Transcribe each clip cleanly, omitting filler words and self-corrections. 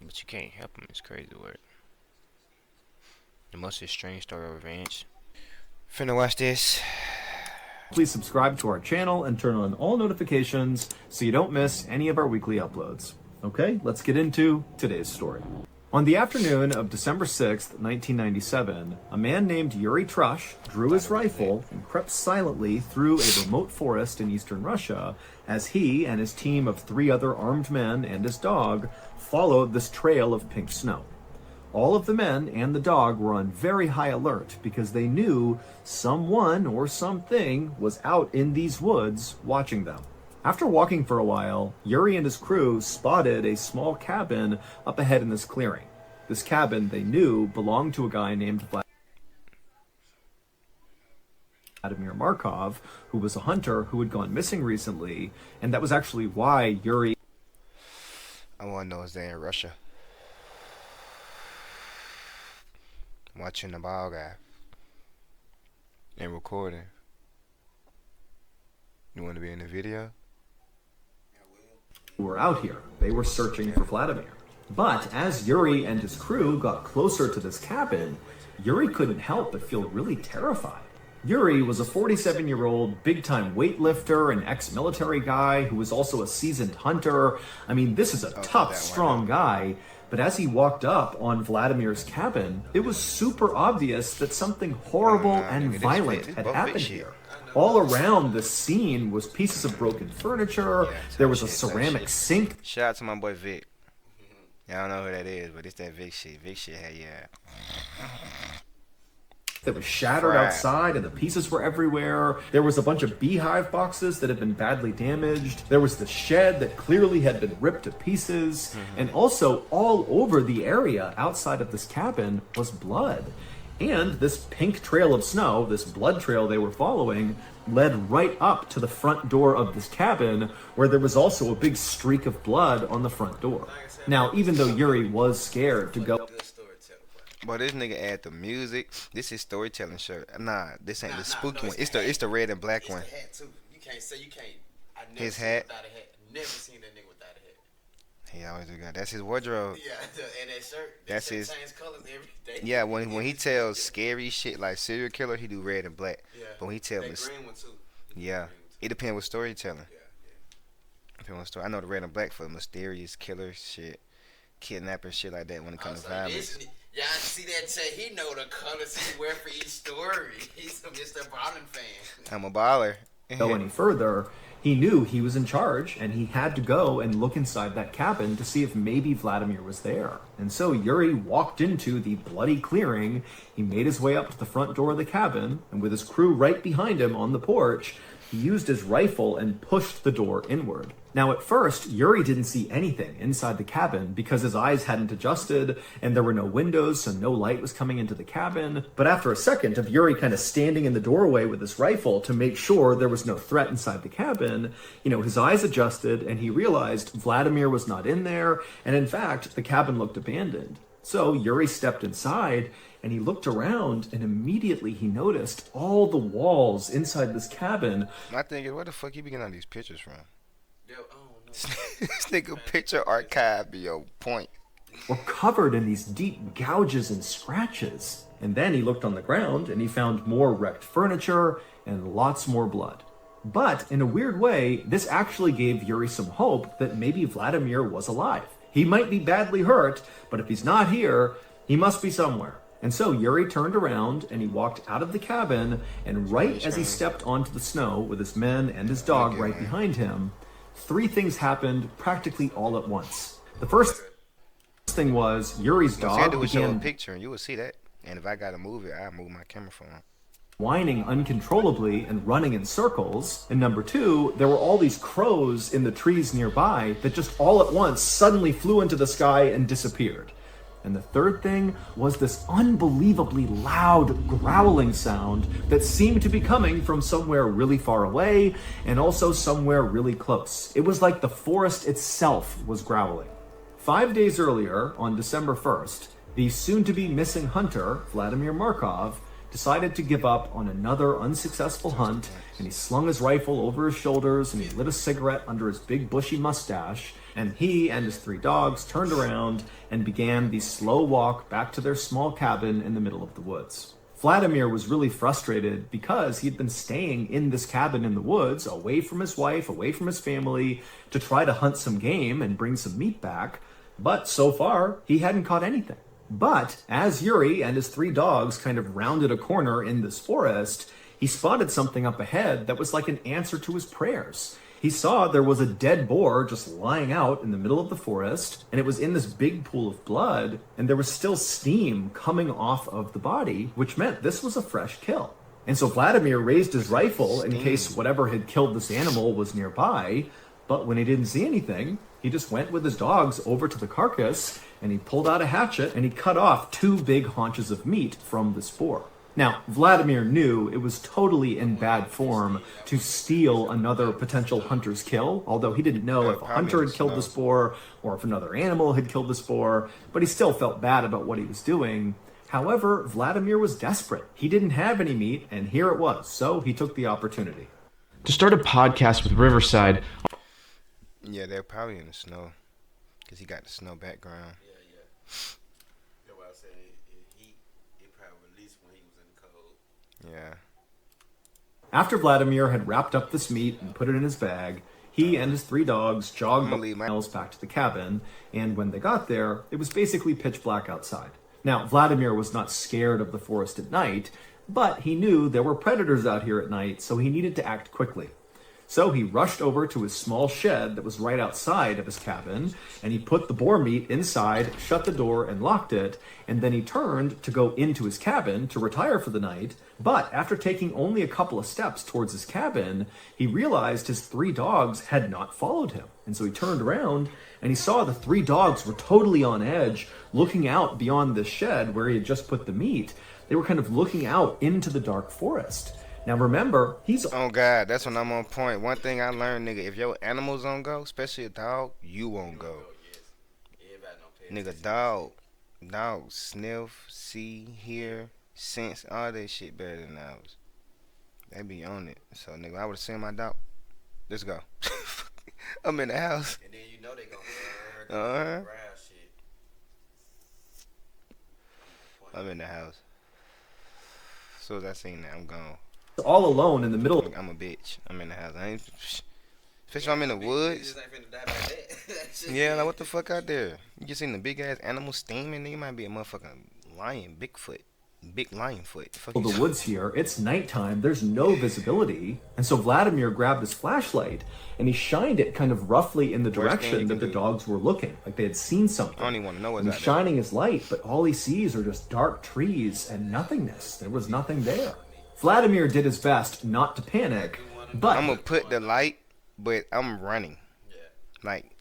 but you can't help him. It's crazy word. The most strange story of revenge. Finna watch this. Please subscribe to our channel and turn on all notifications so you don't miss any of our weekly uploads. Okay, let's get into today's story. On the afternoon of December 6th, 1997, a man named Yuri Trush drew his rifle and crept silently through a remote forest in eastern Russia as he and his team of 3 other armed men and his dog followed this trail of pink snow. All of the men and the dog were on very high alert because they knew someone or something was out in these woods watching them. After walking for a while, Yuri and his crew spotted a small cabin up ahead in this clearing. This cabin, they knew, belonged to a guy named Vladimir Markov, who was a hunter who had gone missing recently, and that was actually why Yuri... I want to know his day in Russia. Watching the ball guy and recording. You want to be in the video? were out here. They were searching for Vladimir. But as Yuri and his crew got closer to this cabin, Yuri couldn't help but feel really terrified. Yuri was a 47-year-old big-time weightlifter, an ex-military guy who was also a seasoned hunter. I mean, this is a tough, strong guy. But as he walked up on Vladimir's cabin, it was super obvious that something horrible and violent had happened here. All around the scene was pieces of broken furniture. There was a ceramic sink. Shout out to my boy Vic. Yeah, I don't know who that is, but it's that Vic shit. Vic shit, hey, yeah. That was shattered outside, and the pieces were everywhere. There was a bunch of beehive boxes that had been badly damaged. There was the shed that clearly had been ripped to pieces. And also, all over the area outside of this cabin was blood. And this pink trail of snow, this blood trail they were following, led right up to the front door of this cabin, where there was also a big streak of blood on the front door. Now, even though Yuri was scared to go... Boy, this nigga add the music. This is storytelling shirt. Nah, this ain't the spooky one. It's the red and black one. You can't say you can't. I never His seen hat. without a hat. Never seen that nigga without a hat. He always do that. That's his wardrobe. Yeah, and that shirt. That's shirt his. change colors every day. Yeah, when he tells scary shit like serial killer, he do red and black. Yeah. But when he tell me, That green one too. yeah, it depends what storytelling. Yeah, yeah. Depends what story. I know the red and black for the mysterious killer shit, kidnapping shit like that when it comes to violence. Y'all see that chat? He know the colors he wear for each story. He's a Mr. BALLEN fan. I'm a baller. go any further, he knew he was in charge, and he had to go and look inside that cabin to see if maybe Vladimir was there. And so Yuri walked into the bloody clearing. He made his way up to the front door of the cabin, and with his crew right behind him on the porch, he used his rifle and pushed the door inward. Now, at first, Yuri didn't see anything inside the cabin because his eyes hadn't adjusted and there were no windows, so no light was coming into the cabin. But after a second of Yuri kind of standing in the doorway with his rifle to make sure there was no threat inside the cabin, his eyes adjusted and he realized Vladimir was not in there. And in fact, the cabin looked abandoned. So Yuri stepped inside and he looked around, and immediately he noticed all the walls inside this cabin. My thing is, where the fuck you be getting all these pictures from? Yo, I don't know. This nigga picture archive be your point. Were covered in these deep gouges and scratches. And then he looked on the ground and he found more wrecked furniture and lots more blood. But in a weird way, this actually gave Yuri some hope that maybe Vladimir was alive. He might be badly hurt, but if he's not here, he must be somewhere. And so Yuri turned around and he walked out of the cabin, and right as he stepped onto the snow with his men and his dog right behind him, 3 things happened practically all at once. The first thing was Yuri's dog began a picture and you will see that. And if I gotta move it, I'll move my camera phone. whining uncontrollably and running in circles. And number 2, there were all these crows in the trees nearby that just all at once suddenly flew into the sky and disappeared. And the third thing was this unbelievably loud growling sound that seemed to be coming from somewhere really far away and also somewhere really close. It was like the forest itself was growling. 5 days earlier, on December 1st, the soon-to-be missing hunter, Vladimir Markov, decided to give up on another unsuccessful hunt, and he slung his rifle over his shoulders and he lit a cigarette under his big bushy mustache. And he and his 3 dogs turned around and began the slow walk back to their small cabin in the middle of the woods. Vladimir was really frustrated because he'd been staying in this cabin in the woods, away from his wife, away from his family, to try to hunt some game and bring some meat back. But so far, he hadn't caught anything. But as Yuri and his 3 dogs kind of rounded a corner in this forest, he spotted something up ahead that was like an answer to his prayers. He saw there was a dead boar just lying out in the middle of the forest, and it was in this big pool of blood, and there was still steam coming off of the body, which meant this was a fresh kill. And so Vladimir raised his rifle in case whatever had killed this animal was nearby, but when he didn't see anything, he just went with his dogs over to the carcass, and he pulled out a hatchet, and he cut off 2 big haunches of meat from this boar. Now, Vladimir knew it was totally in bad form to steal another potential hunter's kill, although he didn't know if a hunter had killed this boar or if another animal had killed this boar, but he still felt bad about what he was doing. However, Vladimir was desperate. He didn't have any meat, and here it was, so he took the opportunity. To start a podcast with Riverside. Yeah, they're probably in the snow, because he got the snow background. Yeah. That's why I said it probably released when he was in the cold. Yeah. After Vladimir had wrapped up this meat and put it in his bag, he and his 3 dogs jogged miles back to the cabin, and when they got there, it was basically pitch black outside. Now, Vladimir was not scared of the forest at night, but he knew there were predators out here at night, so he needed to act quickly. So he rushed over to his small shed that was right outside of his cabin, and he put the boar meat inside, shut the door, and locked it, and then he turned to go into his cabin to retire for the night. But after taking only a couple of steps towards his cabin, he realized his 3 dogs had not followed him. And so he turned around, and he saw the 3 dogs were totally on edge, looking out beyond the shed where he had just put the meat. They were kind of looking out into the dark forest. Now remember, he's... Oh God, that's when I'm on point. One thing I learned, nigga, if your animals don't go, especially a dog, you won't go. Nigga, dog sniff, see, hear, sense, all that shit better than ours. They be on it. So nigga, I would've seen my dog. Let's go. I'm in the house. And then you know they gonna grab shit. I'm in the house. As soon as I seen that, I'm gone. all alone in the middle of... I'm a bitch. I'm in the house. I ain't... Especially when I'm in the woods. Yeah, like what the fuck out there? You just seen the big ass animal steaming. You might be a motherfucking lion, Bigfoot. Big lion foot. The woods here, it's nighttime, there's no visibility, and so Vladimir grabbed his flashlight and he shined it kind of roughly in the direction that the dogs were looking, like they had seen something. I don't even want to know what's out there. He's shining his light, but all he sees are just dark trees and nothingness. There was nothing there. Vladimir did his best not to panic, but... I'm gonna put the light, but I'm running. Like,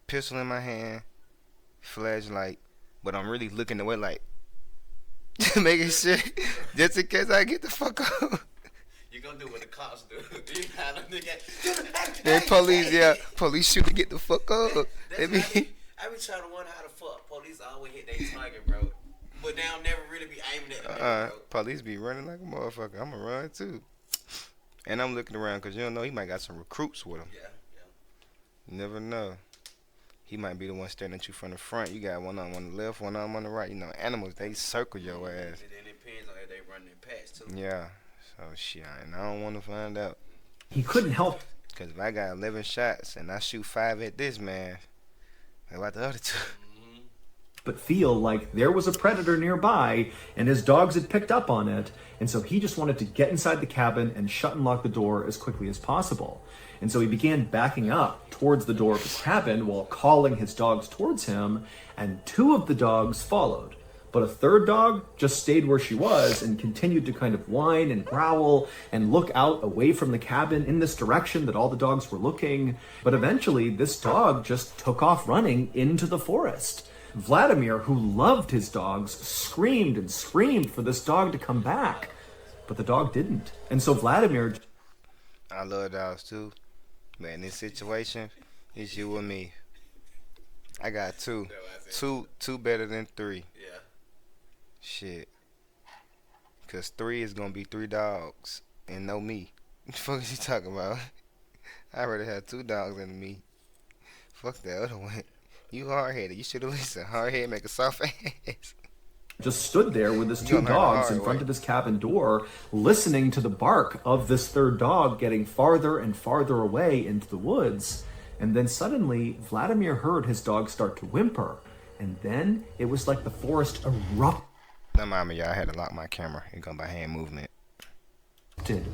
pistol in my hand, flashlight, but I'm really looking away like, making sure, just in case I get the fuck up. You gonna do what the cops do. You had a nigga. Then police shoot to get the fuck up. I be trying to wonder how the fuck police always hit their target, bro. But they don't never really be aiming at the nigga, bro. Police be running like a motherfucker. I'ma run too. And I'm looking around because you don't know, he might got some recruits with him. Yeah. You never know. He might be the one staring at you from the front. You got one arm on the left, one arm on the right. You know, animals, they circle your ass. And then it depends on if they run their past too. Yeah. So, shit, and I don't want to find out. He couldn't help. Because if I got 11 shots and I shoot 5 at this man, what about the other 2? But feel like there was a predator nearby and his dogs had picked up on it, and so he just wanted to get inside the cabin and shut and lock the door as quickly as possible. And so he began backing up towards the door of the cabin while calling his dogs towards him, and 2 of the dogs followed. But a 3rd dog just stayed where she was and continued to kind of whine and growl and look out away from the cabin in this direction that all the dogs were looking. But eventually this dog just took off running into the forest. Vladimir, who loved his dogs, screamed and screamed for this dog to come back, but the dog didn't. And so Vladimir... I love dogs too, but in this situation, it's you and me. I got 2. Two better than 3. Yeah. Shit. Because 3 is going to be 3 dogs and no me. What the fuck is you talking about? I already had 2 dogs and me. Fuck the other one. You hard headed. You should have listened. Hard head make a soft ass. Just stood there with his You two gonna learn the dogs in hard front way. of his cabin door, listening to the bark of this third dog getting farther and farther away into the woods. And then suddenly, Vladimir heard his dog start to whimper. And then it was like the forest erupted Don't mind me, y'all. I had to lock my camera. It going by hand movement.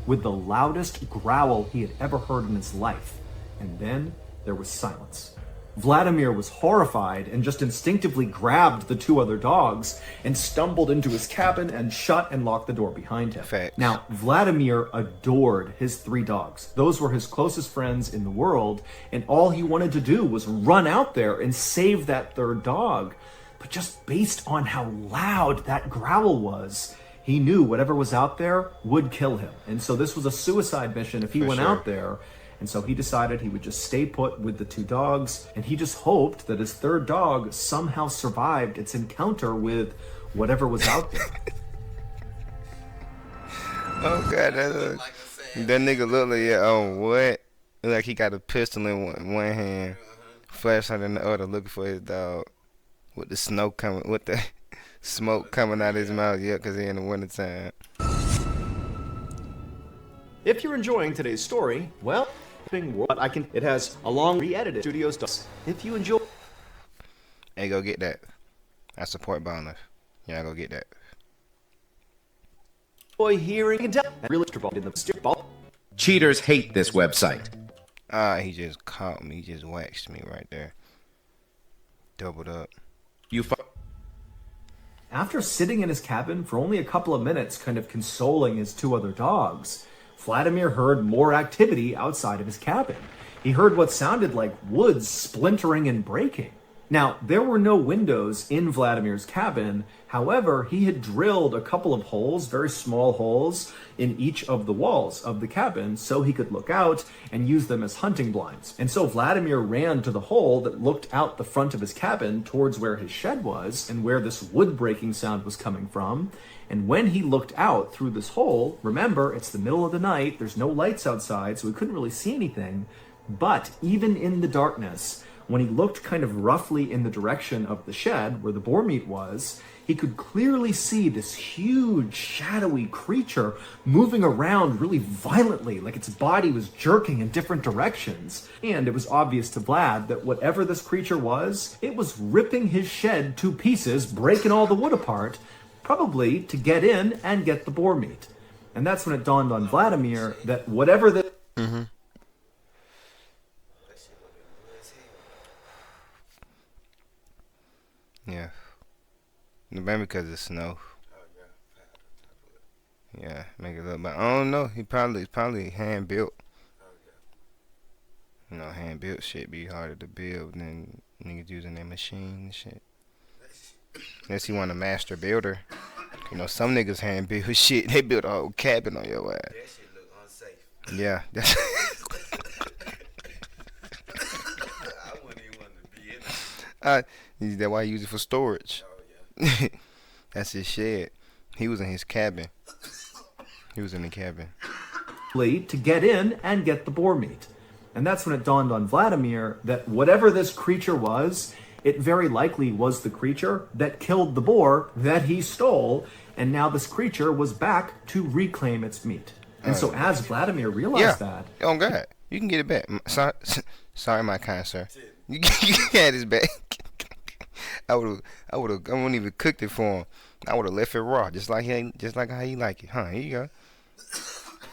with the loudest growl he had ever heard in his life. And then there was silence. Vladimir was horrified and just instinctively grabbed the two other dogs and stumbled into his cabin and shut and locked the door behind him. Facts. Now, Vladimir adored his three dogs. Those were his closest friends in the world, and all he wanted to do was run out there and save that third dog. But just based on how loud that growl was, he knew whatever was out there would kill him. And so this was a suicide mission if he For went sure. out there. And so he decided he would just stay put with the two dogs, and he just hoped that his third dog somehow survived its encounter with whatever was out there. Oh, God. Like I said, That nigga look like, yeah, oh, what? Look like he got a pistol in one hand, flashlight in the other, looking for his dog. With the smoke coming, with the smoke coming out his mouth, yeah, because he in the wintertime. If you're enjoying today's story, well, it has a long re-edited studios does. If you enjoy Hey, go get that. I support BALLEN. Yeah, go get that. hearing and tell, really in the ball. Cheaters hate this website. Ah, he just caught me. He just waxed me right there. Doubled up. After sitting in his cabin for only a couple of minutes, kind of consoling his two other dogs, Vladimir heard more activity outside of his cabin. He heard what sounded like wood splintering and breaking. Now, there were no windows in Vladimir's cabin. However, he had drilled a couple of holes, very small holes, in each of the walls of the cabin so he could look out and use them as hunting blinds. And so Vladimir ran to the hole that looked out the front of his cabin towards where his shed was and where this wood breaking sound was coming from. And when he looked out through this hole, remember, it's the middle of the night, there's no lights outside, so he couldn't really see anything. But even in the darkness, when he looked kind of roughly in the direction of the shed where the boar meat was, he could clearly see this huge, shadowy creature moving around really violently, like its body was jerking in different directions. And it was obvious to Vlad that whatever this creature was, it was ripping his shed to pieces, breaking all the wood apart, probably to get in and get the boar meat. And that's when it dawned on Vladimir that whatever the... Yeah. Maybe because of snow. Yeah, make it look. But I don't know. He probably hand built. You know, hand built shit be harder to build than niggas using their machine and shit. Unless you want a master builder. You know, some niggas hand build shit. They build a whole cabin on your ass. that shit look unsafe. Yeah, that's I wouldn't even want to be in it. that's why he use it for storage. Oh, yeah. That's his shed. He was in his cabin. He was in the cabin. to get in and get the boar meat. And that's when it dawned on Vladimir that whatever this creature was, it very likely was the creature that killed the boar that he stole, and now this creature was back to reclaim its meat. And so as Vladimir realized that... Oh, God. You can get it back. Sorry, my kind sir. You can get his back. I wouldn't even cooked it for him. I would have left it raw, just like how he like it. Huh, here you go.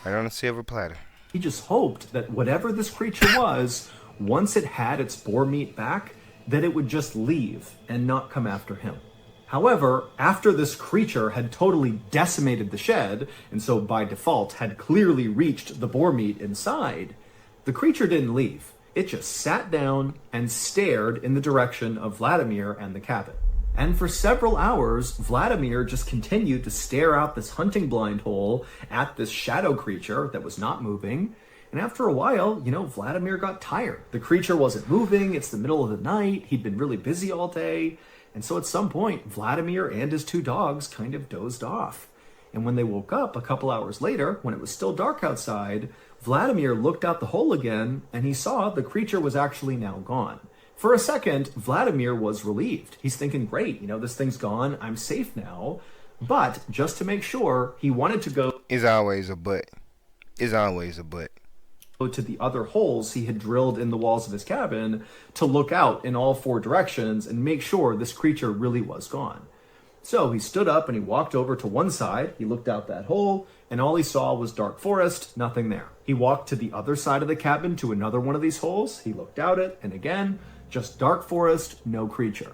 Right on a silver platter. He just hoped that whatever this creature was, once it had its boar meat back, that it would just leave and not come after him. However, after this creature had totally decimated the shed, and so by default had clearly reached the boar meat inside, the creature didn't leave. It just sat down and stared in the direction of Vladimir and the cabin. And for several hours, Vladimir just continued to stare out this hunting blind hole at this shadow creature that was not moving. And after a while, Vladimir got tired. The creature wasn't moving, it's the middle of the night, he'd been really busy all day. And so at some point, Vladimir and his two dogs kind of dozed off. And when they woke up a couple hours later, when it was still dark outside, Vladimir looked out the hole again, and he saw the creature was actually now gone. For a second, Vladimir was relieved. He's thinking, great, this thing's gone. I'm safe now. But just to make sure, he wanted to go It's always a but. It's always a but. to the other holes he had drilled in the walls of his cabin to look out in all 4 directions and make sure this creature really was gone. So he stood up and he walked over to one side. He looked out that hole, and all he saw was dark forest, nothing there. He walked to the other side of the cabin to another one of these holes. He looked out it, and again, just dark forest, no creature.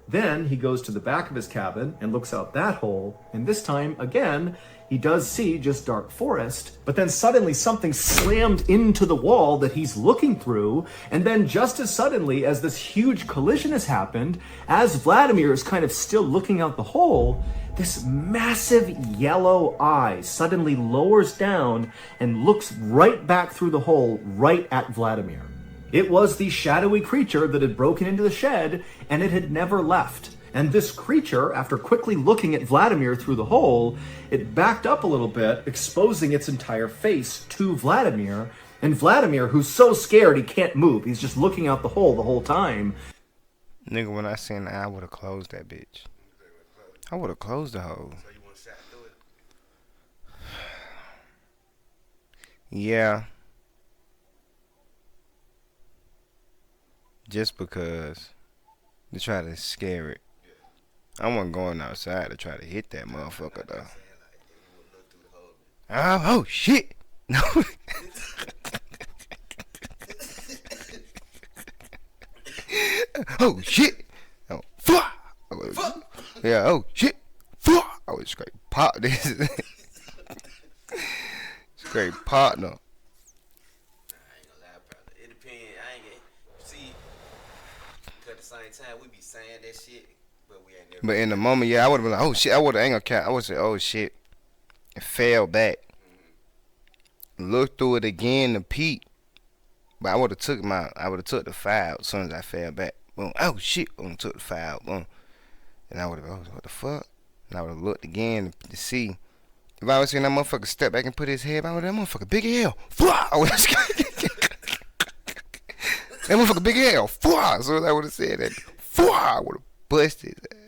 Then he goes to the back of his cabin and looks out that hole, and this time, again, he does see just dark forest, but then suddenly something slammed into the wall that he's looking through, and then just as suddenly as this huge collision has happened, as Vladimir is kind of still looking out the hole, this massive yellow eye suddenly lowers down and looks right back through the hole right at Vladimir. It was the shadowy creature that had broken into the shed, and it had never left. And this creature, after quickly looking at Vladimir through the hole, it backed up a little bit, exposing its entire face to Vladimir. And Vladimir, who's so scared he can't move, he's just looking out the hole the whole time. Nigga, when I seen the eye, I would have closed that bitch. I would have closed the hole. So you want to shot through it? Yeah. Just because to try to scare it. I wasn't going outside to try to hit that motherfucker though. Oh shit! No. Oh shit! Oh fuck! Yeah. Oh shit! Fuck! I was straight pop this. Straight partner. Time we be saying that shit, but we ain't never. But in the moment, yeah, I would have been like, oh shit, I would have ain't gonna count. I would say, oh shit, it fell back. Looked through it again to peek, but I would have took the file as soon as I fell back. Boom, oh shit, boom, took the file, boom, and I would have, oh, what the fuck? And I would have looked again to see. If I was seeing that motherfucker step back and put his head behind that motherfucker, big hell, fuck, I would have. That motherfucker big hell, fuck. So I would have said that, fuck, I would have busted that.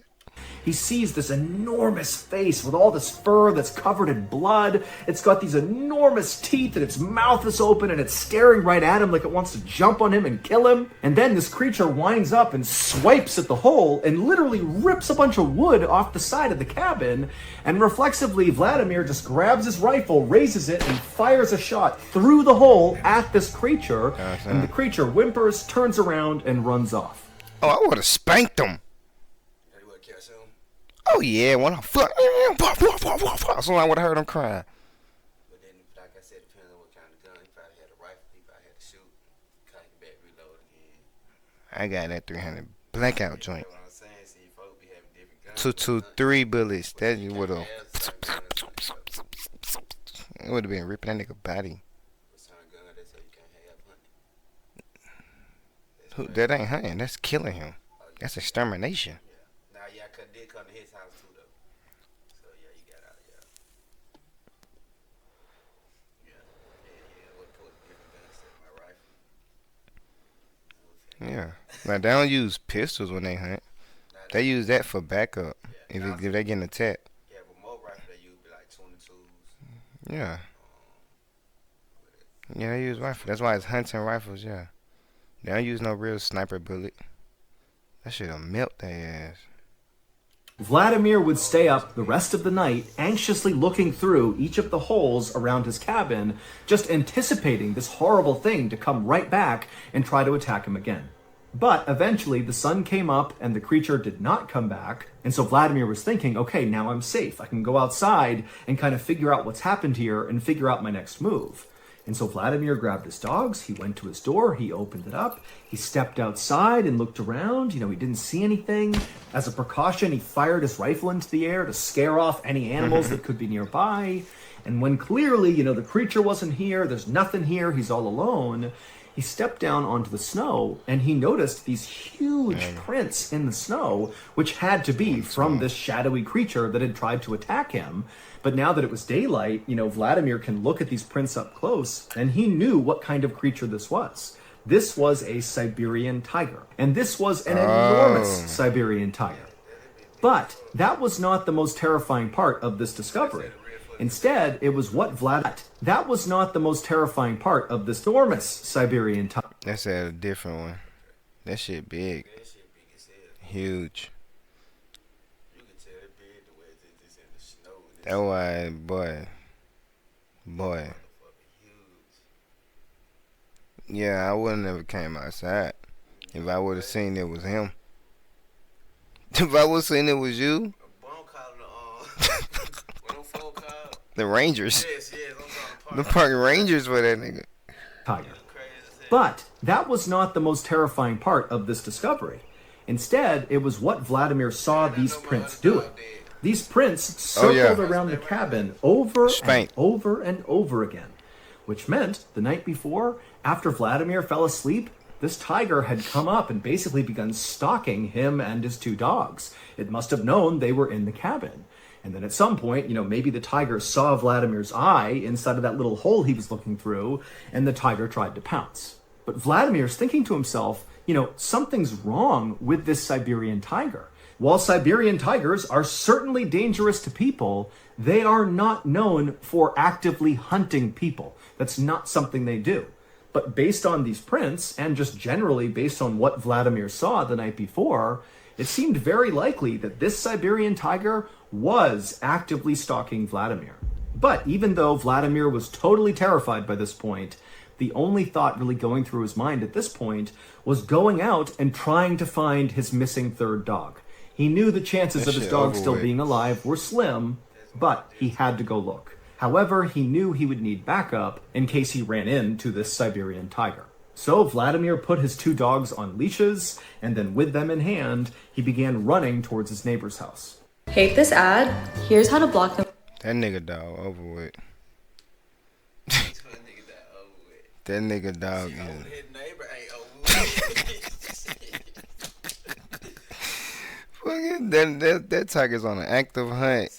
He sees this enormous face with all this fur that's covered in blood. It's got these enormous teeth and its mouth is open and it's staring right at him like it wants to jump on him and kill him. And then this creature winds up and swipes at the hole and literally rips a bunch of wood off the side of the cabin. And reflexively, Vladimir just grabs his rifle, raises it, and fires a shot through the hole at this creature. And the creature whimpers, turns around, and runs off. Oh, I would have spanked him. Oh yeah, when I fuck, so I would have heard him crying. But then, like I said, depending on what kind of gun, he probably had a rifle, he probably had to shoot, cut him back, reload again. I got that 300 blackout joint. What I'm saying, see, folks be having different guns. 223 bullets. That would have. It would have been ripping that nigga body. Who? That ain't hunting. That's killing him. That's extermination. Now, yeah, I did come to his house too, though. So, yeah, you got out, yeah. Yeah, what put different guns to my rifle. Yeah. Like, they don't use pistols when they hunt. They use that for backup if they getting attacked. Yeah, but more rifle they use be like 22s. Yeah. Yeah, they use rifle. That's why it's hunting rifles, yeah. They don't use no real sniper bullet. That shit'll melt their ass. Vladimir would stay up the rest of the night, anxiously looking through each of the holes around his cabin, just anticipating this horrible thing to come right back and try to attack him again. But eventually the sun came up and the creature did not come back, and so Vladimir was thinking, okay, now I'm safe. I can go outside and kind of figure out what's happened here and figure out my next move. And so Vladimir grabbed his dogs, he went to his door, he opened it up, he stepped outside and looked around, he didn't see anything. As a precaution, he fired his rifle into the air to scare off any animals that could be nearby. And when clearly, the creature wasn't here, there's nothing here, he's all alone, he stepped down onto the snow and he noticed these huge prints in the snow, which had to be from this shadowy creature that had tried to attack him. But now that it was daylight, Vladimir can look at these prints up close, and he knew what kind of creature this was. This was a Siberian tiger, and this was an enormous Siberian tiger. But that was not the most terrifying part of this discovery. Instead, it was what That was not the most terrifying part of this enormous Siberian tiger. That's a different one. That shit big. That shit big as hell. Huge. You can tell it big the way it's in the snow. That why, boy. Motherfucking huge. Yeah, I would've never came outside if I would have seen it was him. If I would have seen it was you, Boy, I'm calling the what them folk called? the Rangers, Yes, I'm calling the park Rangers for that nigga. Tiger. crazy as hell. But that was not the most terrifying part of this discovery. Instead, it was what Vladimir saw these prints doing. These prints circled around the cabin over and over and over again, which meant the night before, after Vladimir fell asleep, this tiger had come up and basically begun stalking him and his two dogs. It must have known they were in the cabin. And then at some point, maybe the tiger saw Vladimir's eye inside of that little hole he was looking through, and the tiger tried to pounce. But Vladimir's thinking to himself, something's wrong with this Siberian tiger. While Siberian tigers are certainly dangerous to people, they are not known for actively hunting people. That's not something they do. But based on these prints, and just generally based on what Vladimir saw the night before, it seemed very likely that this Siberian tiger was actively stalking Vladimir. But even though Vladimir was totally terrified by this point, the only thought really going through his mind at this point was going out and trying to find his missing third dog. He knew the chances of his dog still being alive were slim, but he had to go look. However, he knew he would need backup in case he ran into this Siberian tiger. So Vladimir put his two dogs on leashes, and then with them in hand, he began running towards his neighbor's house. Hate this ad? Here's how to block them. That nigga dog over with. That nigga dog is. His neighbor ain't over Fucking that tiger's on an active hunt.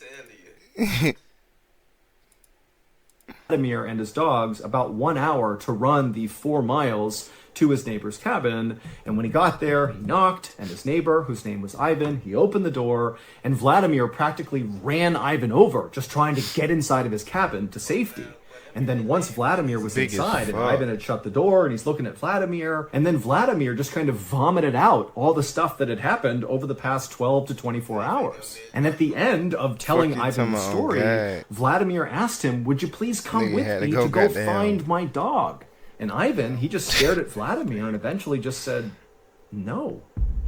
Vladimir and his dogs about 1 hour to run the 4 miles to his neighbor's cabin, and when he got there, he knocked, and his neighbor, whose name was Ivan, he opened the door, and Vladimir practically ran Ivan over, just trying to get inside of his cabin to safety. And then once Vladimir was inside, and Ivan had shut the door, and he's looking at Vladimir, and then Vladimir just kind of vomited out all the stuff that had happened over the past 12 to 24 hours. And at the end of telling Ivan the story, Vladimir asked him, would you please come with me to go find my dog? And Ivan, he just stared at Vladimir and eventually just said, no.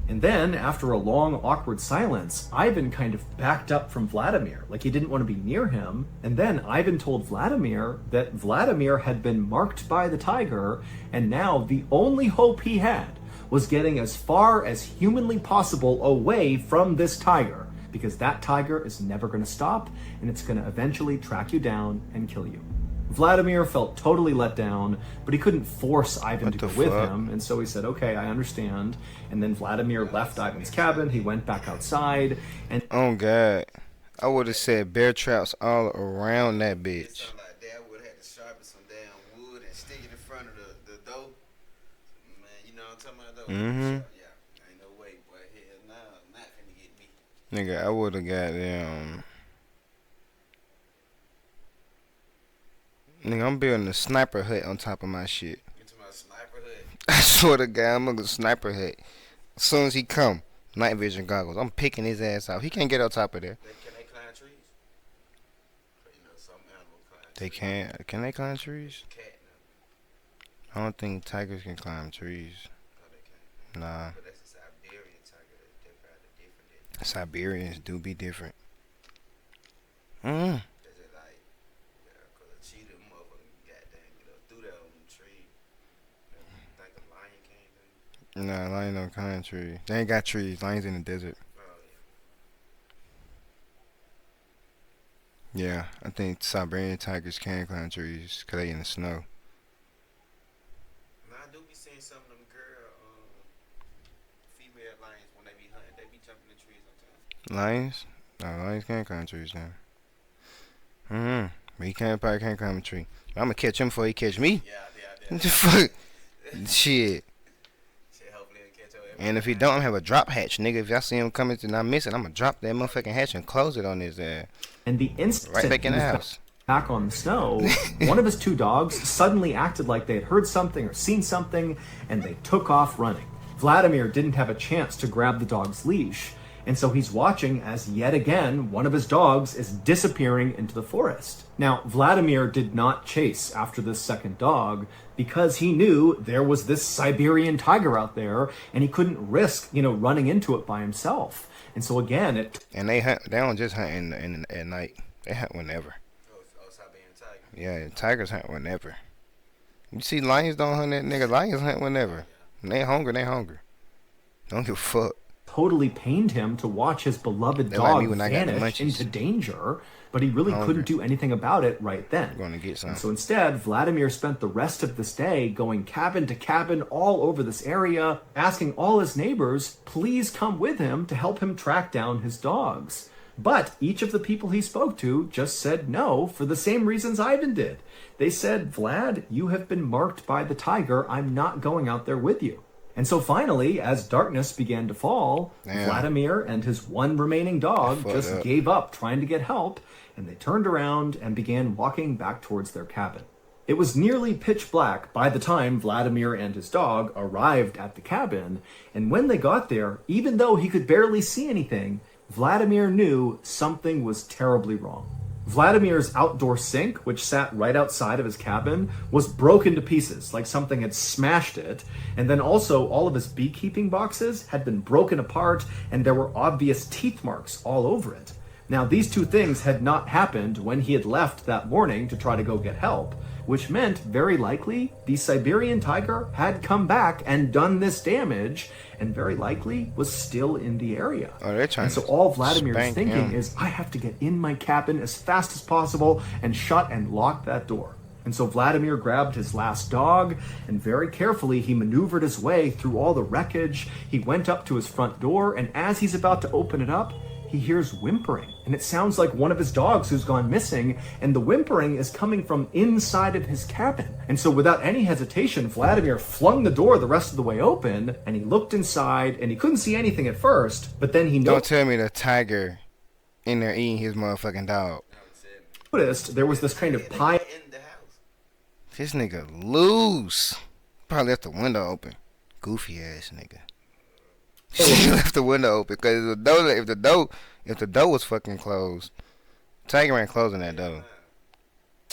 And then, after a long, awkward silence, Ivan kind of backed up from Vladimir, like he didn't want to be near him. And then Ivan told Vladimir that Vladimir had been marked by the tiger, and now the only hope he had was getting as far as humanly possible away from this tiger, because that tiger is never going to stop, and it's going to eventually track you down and kill you. Vladimir felt totally let down, but he couldn't force Ivan to go with him, and so he said, okay, I understand. And then Vladimir left Ivan's cabin, he went back outside, and... Oh, God. I would have said bear traps all around that bitch. Something like that. I would have had to sharpen some damn wood and stick it in front of the door. Man, you know what I'm talking about, though? Mm-hmm. Yeah, ain't no way, boy. Hell no, not finna get me. Nigga, I would have got them... Nigga, I'm building a sniper hut on top of my shit. You talking about a sniper hut? I swear to God, I'm gonna go sniper hut. As soon as he come, night vision goggles, I'm picking his ass out. He can't get on top of there. Can they climb trees? You know, some animals climb They trees. can't. Can they climb trees? Cat, I don't think tigers can climb trees. no, they can't. Nah, But that's a Siberian tiger. They're probably different. Siberians do be different. Mm. That's just like, cause a cheetah, motherfucker, goddamn, get up through that on the tree. Think a lion can't do. Nah, lions don't climb trees. They ain't got trees. Lions in the desert. Oh Yeah, I think Siberian tigers can climb trees because they in the snow. Now I do be seeing some of them girl, female lions when they be hunting. They be jumping in trees sometimes. Lions? No, lions can't climb trees now. Mm-hmm. But he probably can't climb a tree. I'm gonna catch him before he catch me. Yeah. What the fuck? Shit. Shit, hopefully it'll catch your And if he don't have a drop hatch, nigga, if y'all see him coming and I miss it, I'm gonna drop that motherfucking hatch and close it on his ass. And the instant Right back in he the was house. back on the snow, one of his two dogs suddenly acted like they had heard something or seen something, and they took off running. Vladimir didn't have a chance to grab the dog's leash, and so he's watching as yet again one of his dogs is disappearing into the forest. Now, Vladimir did not chase after this second dog because he knew there was this Siberian tiger out there, and he couldn't risk, running into it by himself. And so again, And they hunt. They don't just hunt at night. They hunt whenever. Oh, Siberian tiger. Yeah, tigers hunt whenever. You see, lions don't hunt that nigga. Lions hunt whenever. When they hungry, they hungry. Don't give a fuck. totally pained him to watch his beloved They're like dog me when I got the vanish munchies. into danger, but he really Hungry. couldn't do anything about it right then. Gonna get some. And so instead, Vladimir spent the rest of this day going cabin to cabin all over this area, asking all his neighbors, please come with him to help him track down his dogs. But each of the people he spoke to just said no for the same reasons Ivan did. They said, Vlad, you have been marked by the tiger. I'm not going out there with you. And so finally, as darkness began to fall, Damn. Vladimir and his one remaining dog Fucked just up. gave up trying to get help, and they turned around and began walking back towards their cabin. It was nearly pitch black by the time Vladimir and his dog arrived at the cabin, and when they got there, even though he could barely see anything, Vladimir knew something was terribly wrong. Vladimir's outdoor sink, which sat right outside of his cabin, was broken to pieces, like something had smashed it. And then also all of his beekeeping boxes had been broken apart, and there were obvious teeth marks all over it. Now, these two things had not happened when he had left that morning to try to go get help, which meant, very likely, the Siberian tiger had come back and done this damage, and very likely was still in the area. Oh, they're trying And so to all Vladimir is spank thinking him. is, I have to get in my cabin as fast as possible and shut and lock that door. And so Vladimir grabbed his last dog, and very carefully he maneuvered his way through all the wreckage. He went up to his front door, and as he's about to open it up, he hears whimpering, and it sounds like one of his dogs who's gone missing, and the whimpering is coming from inside of his cabin. And so without any hesitation, Vladimir flung the door the rest of the way open, and he looked inside, and he couldn't see anything at first, but then he Don't tell me the tiger in there eating his motherfucking dog. noticed there was this kind of pie In the house. This nigga loose. Probably left the window open. Goofy ass nigga. He left the window open because if the door was fucking closed, Tiger ain't closing that door. You know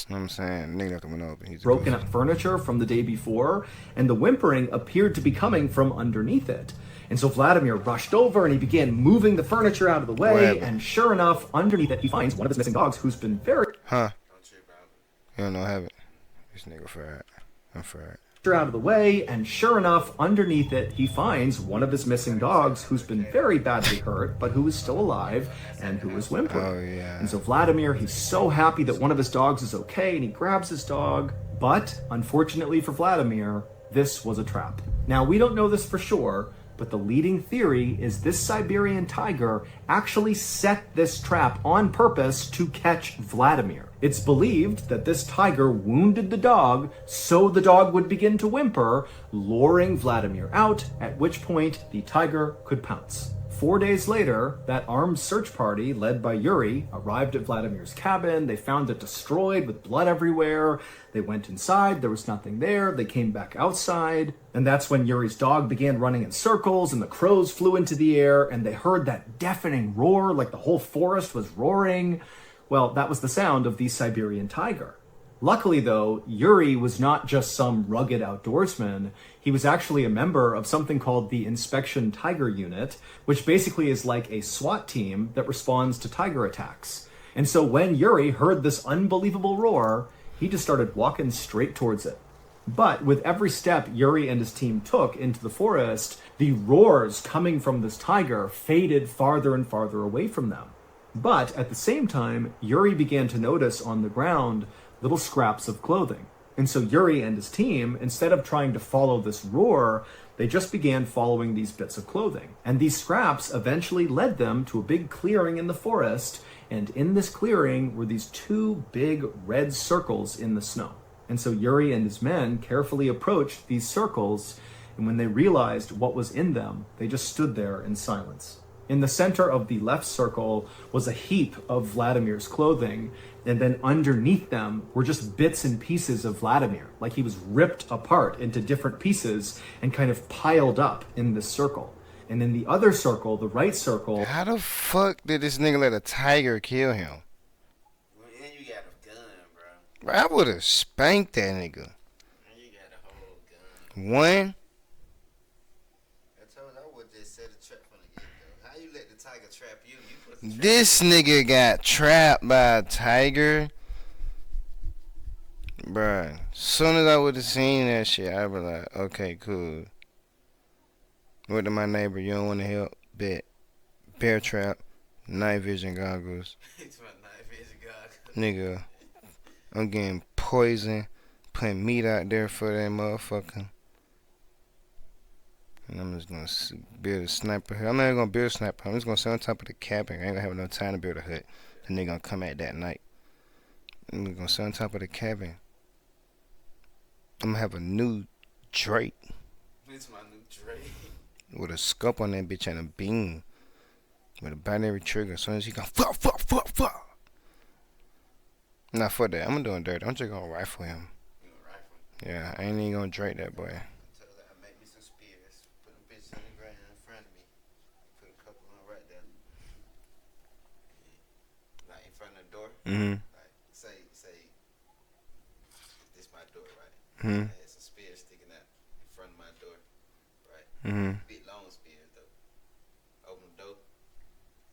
what I'm saying? Nigga left the window open. He's a broken goofy. up furniture from the day before, and the whimpering appeared to be coming from underneath it. And so Vladimir rushed over and he began moving the furniture out of the way, Whatever. and sure enough, underneath it, he finds one of his missing dogs who's been very Huh? Don't trip out. You don't know have it. This nigga fried. I'm fried. out of the way, and sure enough, underneath it, he finds one of his missing dogs who's been very badly hurt, but who is still alive and who is whimpering. Oh, yeah. And so Vladimir, he's so happy that one of his dogs is okay, and he grabs his dog. But unfortunately for Vladimir, this was a trap. Now, we don't know this for sure, but the leading theory is this Siberian tiger actually set this trap on purpose to catch Vladimir. It's believed that this tiger wounded the dog so the dog would begin to whimper, luring Vladimir out, at which point the tiger could pounce. 4 days later, that armed search party led by Yuri arrived at Vladimir's cabin. They found it destroyed with blood everywhere. They went inside, there was nothing there. They came back outside, and that's when Yuri's dog began running in circles, and the crows flew into the air, and they heard that deafening roar like the whole forest was roaring. Well, that was the sound of the Siberian tiger. Luckily, though, Yuri was not just some rugged outdoorsman. He was actually a member of something called the Inspection Tiger Unit, which basically is like a SWAT team that responds to tiger attacks. And so when Yuri heard this unbelievable roar, he just started walking straight towards it. But with every step Yuri and his team took into the forest, the roars coming from this tiger faded farther and farther away from them. But at the same time, Yuri began to notice on the ground little scraps of clothing. And so Yuri and his team, instead of trying to follow this roar, they just began following these bits of clothing. And these scraps eventually led them to a big clearing in the forest, and in this clearing were these two big red circles in the snow. And so Yuri and his men carefully approached these circles, and when they realized what was in them, they just stood there in silence. In the center of the left circle was a heap of Vladimir's clothing, and then underneath them were just bits and pieces of Vladimir, like he was ripped apart into different pieces and kind of piled up in this circle. And in the other circle, the right circle... How the fuck did this nigga let a tiger kill him? Well, and you got a gun, bro. Bro, I would have spanked that nigga. And you got a whole gun. One, I told you I would just set a trap from the get-go. How you let the tiger trap you? You put the trap. this nigga got trapped by a tiger. Bruh, soon as I would have seen that shit, I'd be like, okay, cool. Went to my neighbor, you don't want to help? Bet. Bear trap, night vision goggles. It's my night vision goggles. Nigga, I'm getting poison, putting meat out there for that motherfucker. And I'm just gonna build a sniper hut. I'm not even gonna build a sniper hut. I'm just gonna sit on top of the cabin. I ain't gonna have no time to build a hut. The nigga gonna come at that night. I'm gonna sit on top of the cabin. I'm gonna have a new Drake It's my new Drake. with a scope on that bitch and a beam with a binary trigger. As soon as he go fuck, fuck, fuck, fuck. Not for that. I'm doing dirty. I'm just gonna rifle him. You a rifle. Yeah, I ain't even gonna Drake that boy. So that I make me some spears. Put them bitches on the ground in front of me. Put a couple on right there. Like in front of the door. Mm-hmm. Like say this my door, right? Mm-hmm. I had some spears sticking out in front of my door, right? Mm-hmm. Big long spears though. Open the door.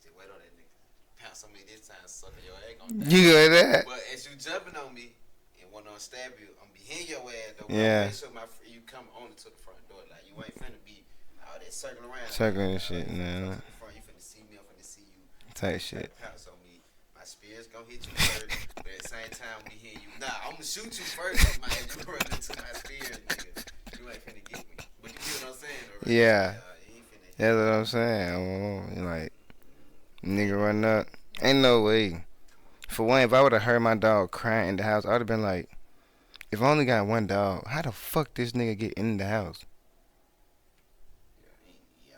Just wait on that nigga. Pounce on me this time, sucker. Your ass gonna die. You got that? But as you jumping on me and want to stab you, I'm behind your ass though. Yeah. Make sure you come on to the front door. Like you ain't finna be all that circling around. Circling and shit, You nah. finna front, you finna see me, I'm finna see you. Type You shit. pounce on me. My spear's gonna hit you first, but at the same time we hit you. Nah, I'm gonna shoot you first, man. You run into my spears, nigga. You ain't finna get me. But you get what I'm saying, though, right? Yeah. You ain't finna That's what I'm saying. Like, nigga run up. Ain't no way. For one, if I would have heard my dog crying in the house, I would have been like, if I only got one dog, how the fuck this nigga get in the house? Yeah.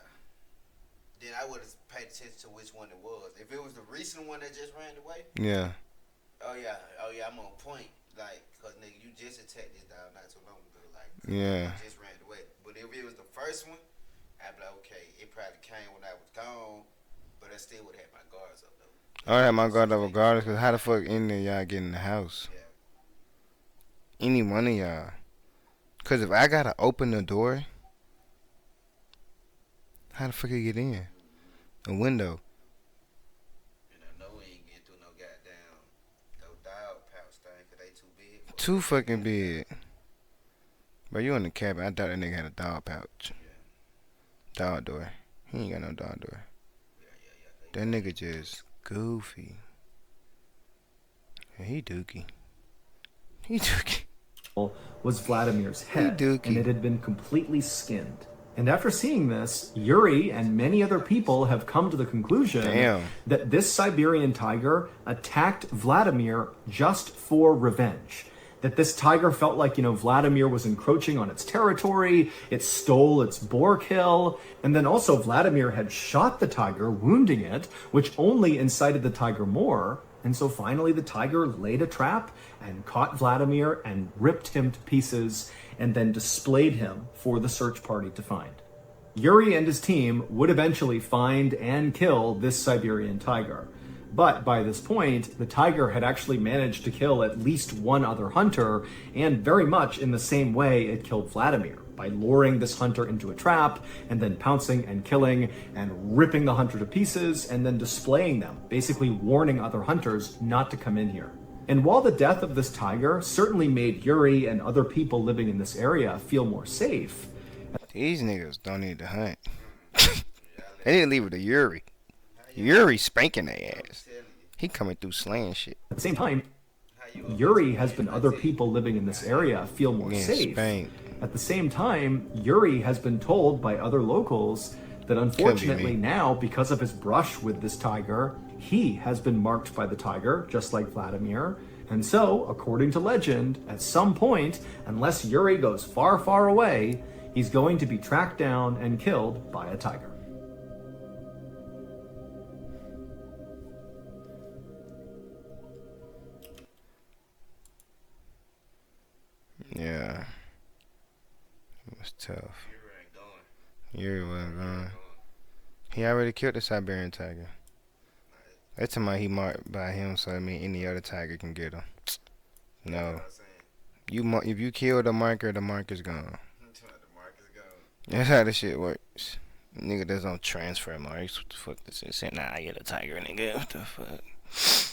Then I would have paid attention to which one it was. If it was the recent one that just ran away, Yeah. oh yeah, I'm on point. Like, cause nigga, you just attacked this dog not too long ago. Like, Yeah. you just ran away. But if it was the first one, I'd be like, okay, it probably came when I was gone, but I still would have had my guards up though. I would have my guard up regardless, because how the fuck any of y'all get in the house? Yeah. Any one of y'all. Because if I gotta open the door, how the fuck you get in? A window. And I know we ain't getting through no goddamn no dog pouch thing, cause they too big. Too fucking big. Bro, you in the cabin. I doubt that nigga had a dog pouch. Dog door. He ain't got no dog door. Yeah. That nigga just goofy. Yeah, he dookie. He dookie. was Vladimir's head, dookie. and it had been completely skinned. And after seeing this, Yuri and many other people have come to the conclusion Damn. that this Siberian tiger attacked Vladimir just for revenge. That this tiger felt like, Vladimir was encroaching on its territory, it stole its boar kill, and then also Vladimir had shot the tiger, wounding it, which only incited the tiger more. And so finally the tiger laid a trap and caught Vladimir and ripped him to pieces and then displayed him for the search party to find. Yuri and his team would eventually find and kill this Siberian tiger. But by this point, the tiger had actually managed to kill at least one other hunter, and very much in the same way it killed Vladimir, by luring this hunter into a trap, and then pouncing and killing, and ripping the hunter to pieces, and then displaying them, basically warning other hunters not to come in here. And while the death of this tiger certainly made Yuri and other people living in this area feel more safe, These niggas don't need to hunt. They need to leave it to Yuri. Yuri spanking their ass. He coming through slaying shit. at the same time, Yuri has been other people living in this area feel more Getting safe. spanked. At the same time, Yuri has been told by other locals that unfortunately me. now, because of his brush with this tiger, he has been marked by the tiger, just like Vladimir. And so, according to legend, at some point, unless Yuri goes far, far away, he's going to be tracked down and killed by a tiger. Yeah. It was tough. Yuri wasn't going. He already killed the Siberian tiger. That's my he marked by him, so I mean any other tiger can get him. No. If you kill the marker's gone. That's how this shit works. Nigga, there's no transfer marks. What the fuck this is? Saying, nah, I get a tiger, nigga. What the fuck?